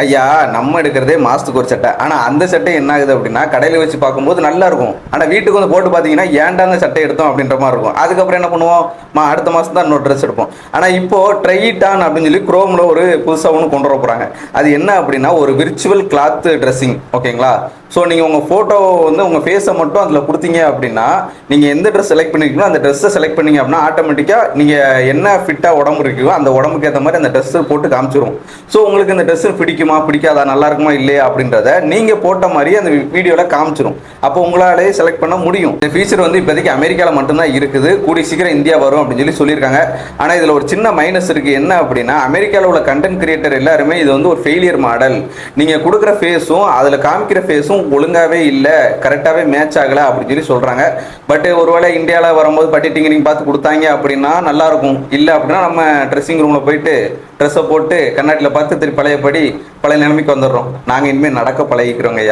ஐயா நம்ம எடுக்கிறதே மாசத்துக்கு ஒரு சட்டை. ஆனா அந்த சட்டை என்ன ஆகுது அப்படின்னா கடையில வச்சு பார்க்கும்போது நல்லா இருக்கும். ஆனா வீட்டுக்கு வந்து போட்டு பார்த்தீங்கன்னா ஏன்டா அந்த சட்டை எடுத்தோம் அப்படின்ற மாதிரி இருக்கும். அதுக்கப்புறம் என்ன பண்ணுவோம், அடுத்த மாசம் தான் இன்னொரு ட்ரெஸ் எடுப்போம். ஆனா இப்போ ட்ரை இட் ஆன் அப்படின்னு சொல்லி குரோம்ல ஒரு புதுசா ஒன்று கொண்டு வர போறாங்க. அது என்ன அப்படின்னா ஒரு விர்ச்சுவல் கிளாத் ட்ரெஸ்ஸிங். ஓகேங்களா? ஸோ நீங்கள் உங்கள் ஃபோட்டோ வந்து உங்கள் ஃபேஸை மட்டும் அதில் கொடுத்தீங்க அப்படின்னா நீங்கள் எந்த ட்ரெஸ் செலக்ட் பண்ணிருக்கீங்களோ அந்த ட்ரெஸ்ஸை செலக்ட் பண்ணீங்க அப்படின்னா ஆட்டோமேட்டிக்காக நீங்கள் என்ன ஃபிட்டாக உடம்பு இருக்கோ அந்த உடம்புக்கு ஏற்ற மாதிரி அந்த ட்ரெஸ்ஸை போட்டு காமிச்சிரும். ஸோ உங்களுக்கு இந்த ட்ரெஸ்ஸு பிடிக்குமா பிடிக்காதா, நல்லா இருக்குமா இல்லையா அப்படின்றத நீங்கள் போட்ட மாதிரி அந்த வீடியோவில் காமிச்சிரும். அப்போ உங்களாலே செலக்ட் பண்ண முடியும். இந்த ஃபீச்சர் வந்து இப்போதைக்கு அமெரிக்காவில் மட்டும்தான் இருக்குது. கூடிய சீக்கிரம் இந்தியா வரும் அப்படின்னு சொல்லி சொல்லியிருக்காங்க. ஆனால் இதில் ஒரு சின்ன மைனஸ் இருக்குது. என்ன அப்படின்னா அமெரிக்காவில் உள்ள கண்டென்ட் கிரியேட்டர் எல்லாருமே இது வந்து ஒரு ஃபெயிலியர் மாடல், நீங்கள் கொடுக்குற ஃபேஸும் அதில் காமிக்கிற ஃபேஸும் ஒழுங்காவே இல்லை, கரெக்டாகவே மேட்ச் ஆகலை அப்படின்னு சொல்லி சொல்கிறாங்க. பட் ஒருவேளை இந்தியாவில் வரும்போது பட்டிட்டிங்க நீங்கள் பார்த்து கொடுத்தாங்க அப்படின்னா நல்லாயிருக்கும். இல்லை அப்படின்னா நம்ம ட்ரெஸ்ஸிங் ரூமில் போயிட்டு ட்ரெஸ்ஸை போட்டு கண்ணாடியில் பார்த்து திருப்பி பழைய நிலைமைக்கு வந்துடுறோம். நாங்கள் இனிமேல் நடக்க பழகிக்கிறோங்க ஐயா.